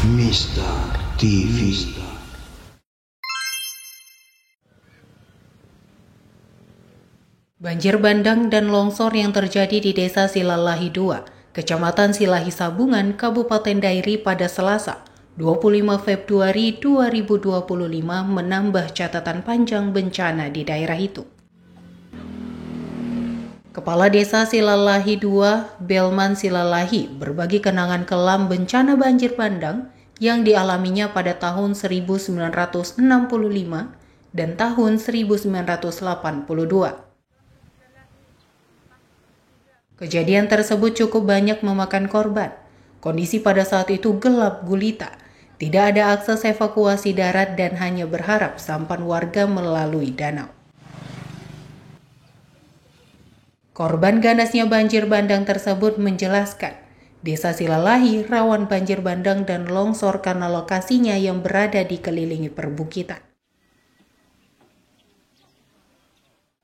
Mistar TV. Banjir bandang dan longsor yang terjadi di Desa Silalahi 2, Kecamatan Silahi Sabungan, Kabupaten Dairi pada Selasa, 25 Februari 2025 menambah catatan panjang bencana di daerah itu. Kepala Desa Silalahi 2, Belman Silalahi, berbagi kenangan kelam bencana banjir bandang yang dialaminya pada tahun 1965 dan tahun 1982. Kejadian tersebut cukup banyak memakan korban. Kondisi pada saat itu gelap gulita. Tidak ada akses evakuasi darat dan hanya berharap sampan warga melalui danau. Korban ganasnya banjir bandang tersebut menjelaskan, Desa Silalahi rawan banjir bandang dan longsor karena lokasinya yang berada dikelilingi perbukitan.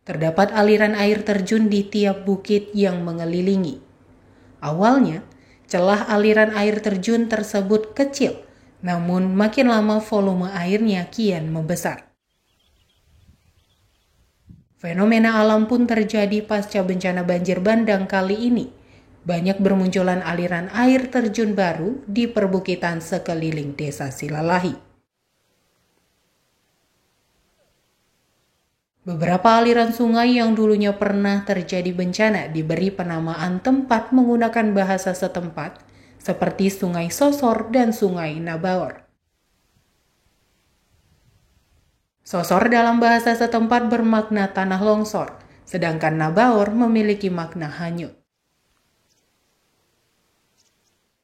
Terdapat aliran air terjun di tiap bukit yang mengelilingi. Awalnya, celah aliran air terjun tersebut kecil, namun makin lama volume airnya kian membesar. Fenomena alam pun terjadi pasca bencana banjir bandang kali ini. Banyak bermunculan aliran air terjun baru di perbukitan sekeliling Desa Silalahi. Beberapa aliran sungai yang dulunya pernah terjadi bencana diberi penamaan tempat menggunakan bahasa setempat, seperti Sungai Sosor dan Sungai Nabaor. Sosor dalam bahasa setempat bermakna tanah longsor, sedangkan Nabaor memiliki makna hanyut.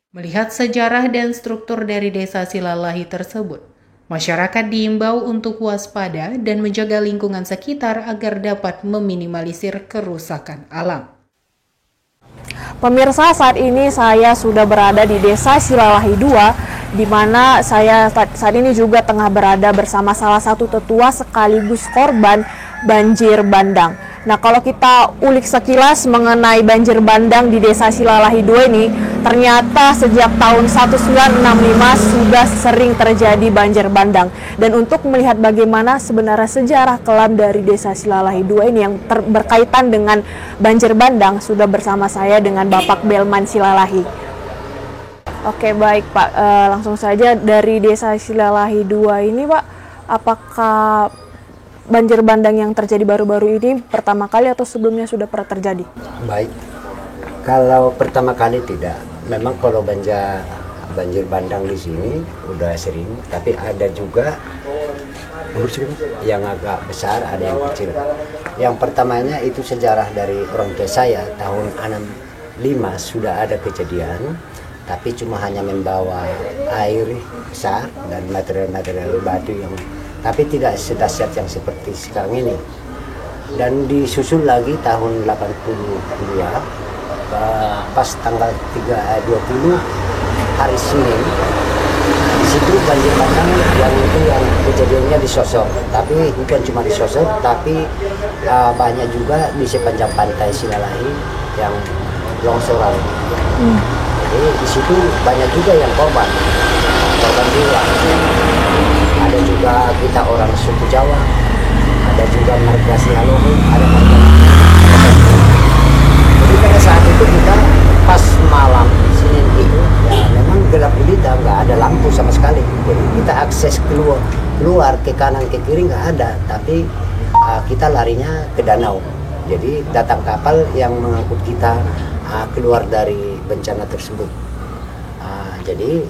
Melihat sejarah dan struktur dari Desa Silalahi tersebut, masyarakat diimbau untuk waspada dan menjaga lingkungan sekitar agar dapat meminimalisir kerusakan alam. Pemirsa, saat ini saya sudah berada di Desa Silalahi 2, di mana saya saat ini juga tengah berada bersama salah satu tetua sekaligus korban banjir bandang. Nah, kalau kita ulik sekilas mengenai banjir bandang di Desa Silalahi 2 ini, ternyata sejak tahun 1965 sudah sering terjadi banjir bandang. Dan untuk melihat bagaimana sebenarnya sejarah kelam dari Desa Silalahi 2 ini yang berkaitan dengan banjir bandang, sudah bersama saya dengan Bapak Belman Silalahi. Oke, baik Pak, langsung saja dari Desa Silalahi 2 ini Pak, apakah banjir bandang yang terjadi baru-baru ini pertama kali atau sebelumnya sudah pernah terjadi? Baik, kalau pertama kali tidak. Memang kalau banjir bandang di sini udah sering, tapi ada juga yang agak besar, ada yang kecil. Yang pertamanya itu sejarah dari orang tua saya, tahun 65 sudah ada kejadian, tapi cuma hanya membawa air besar dan material-material batu yang tapi tidak sedahsyat yang seperti sekarang ini. Dan disusul lagi tahun 82 pas tanggal 20 hari Senin, di situ banjir bandang yang kejadiannya di Sosor, tapi bukan cuma di Sosor, tapi banyak juga di sepanjang pantai Silalahi yang longsoran. Jadi di situ banyak juga yang korban jiwa. Ada juga kita orang suku Jawa, ada juga marga Silalohi, ada marga. Jadi pada saat itu kita pas malam Senin itu, ya memang gelap gulita, nggak ada lampu sama sekali. Jadi kita akses keluar ke kanan ke kiri nggak ada, tapi kita larinya ke danau. Jadi datang kapal yang mengangkut kita keluar dari bencana tersebut. Jadi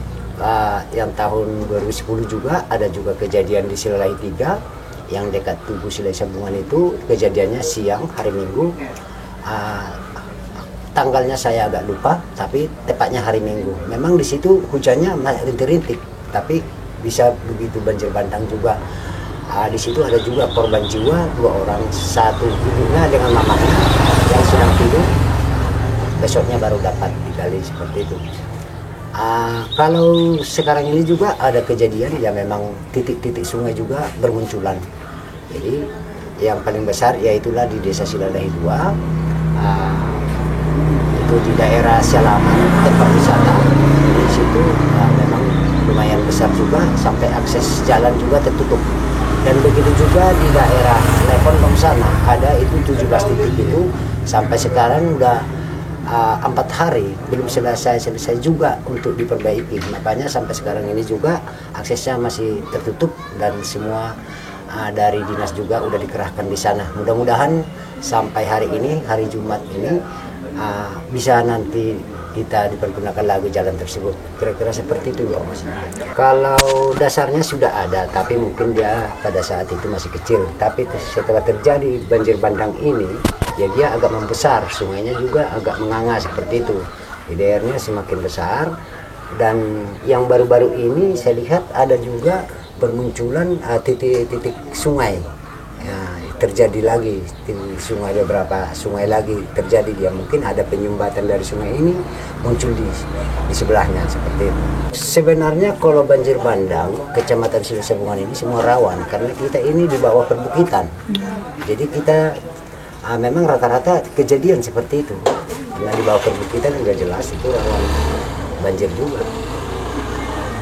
yang tahun 2010 juga ada juga kejadian di Silalahi 3 yang dekat Tugu Silahi Sabungan itu, kejadiannya siang hari Minggu. Tanggalnya saya agak lupa, tapi tepatnya hari Minggu. Memang di situ hujannya rintik-rintik, tapi bisa begitu banjir bandang juga. Di situ ada juga korban jiwa 2 orang, satu ibunya dengan mamanya yang sedang tidur, besoknya baru dapat digali seperti itu. Kalau sekarang ini juga ada kejadian ya, memang titik-titik sungai juga bermunculan. Jadi yang paling besar yaitulah di Desa Silalahi 2, itu di daerah Sialaman, tempat wisata. Di situ memang lumayan besar juga, sampai akses jalan juga tertutup. Dan begitu juga di daerah Lepon sana ada itu 17 titik itu sampai sekarang udah 4 hari belum selesai juga untuk diperbaiki. Makanya sampai sekarang ini juga aksesnya masih tertutup dan semua dari dinas juga udah dikerahkan di sana. Mudah-mudahan sampai hari ini, hari Jumat ini bisa nanti kita dipergunakan lagi jalan tersebut. Kira-kira seperti itu Pak Mas. Kalau dasarnya sudah ada, tapi mungkin dia pada saat itu masih kecil. Tapi setelah terjadi banjir bandang ini, ya dia agak membesar, sungainya juga agak menganga seperti itu. IDR-nya semakin besar, dan yang baru-baru ini saya lihat ada juga bermunculan titik-titik sungai. Ya, terjadi lagi di sungai, beberapa sungai lagi terjadi, dia mungkin ada penyumbatan dari sungai ini muncul di sebelahnya seperti itu. Sebenarnya kalau banjir bandang Kecamatan Silah Sabungan ini semua rawan karena kita ini di bawah perbukitan. Jadi kita memang rata-rata kejadian seperti itu. Karena di bawah perbukitan udah jelas itu rawan banjir juga.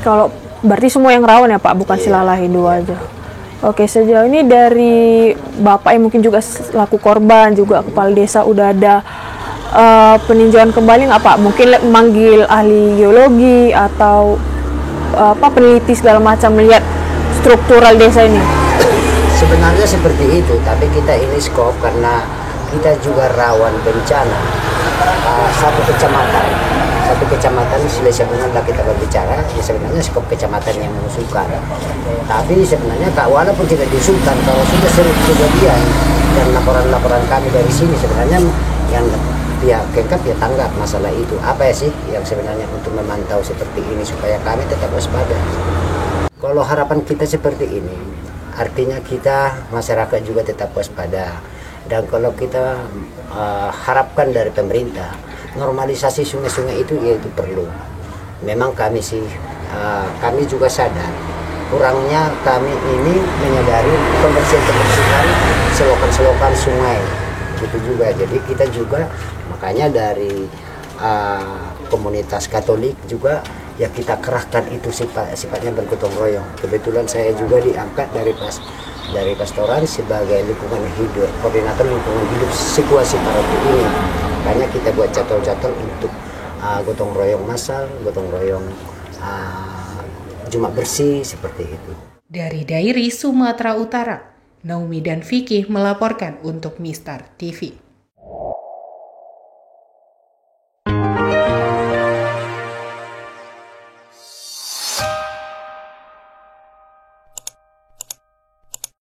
Kalau berarti semua yang rawan ya Pak, bukan Silalahi 2 aja. Oke, sejauh ini dari Bapak yang mungkin juga selaku korban, juga kepala desa, udah ada peninjauan kembali nggak Pak? Mungkin manggil ahli geologi atau peneliti segala macam melihat struktural desa ini? Sebenarnya seperti itu, tapi kita ini skop karena kita juga rawan bencana. Satu kecamatan Silah Sabungan lah kita berbicara, ya sebenarnya skop kecamatan yang mengusulkan. Tapi sebenarnya walaupun tidak diusulkan, kalau sudah sering kejadian dan laporan-laporan kami dari sini, sebenarnya yang pihak Pemkab ya tanggap masalah itu. Apa ya sih yang sebenarnya untuk memantau seperti ini supaya kami tetap waspada. Kalau harapan kita seperti ini, artinya kita masyarakat juga tetap waspada. Dan kalau kita harapkan dari pemerintah, normalisasi sungai-sungai itu ya itu perlu. Memang kami juga sadar kurangnya kami ini menyadari pembersihan selokan-selokan sungai gitu juga. Jadi kita juga makanya dari komunitas Katolik juga ya kita kerahkan itu sifatnya bergotong royong. Kebetulan saya juga diangkat dari pastoran sebagai lingkungan hidup, koordinator lingkungan hidup situasi Parote ini. Makanya kita buat jadwal-jadwal untuk gotong royong massal, gotong royong Jumat bersih seperti itu. Dari Dairi, Sumatera Utara, Naomi dan Vicky melaporkan untuk Mistar TV.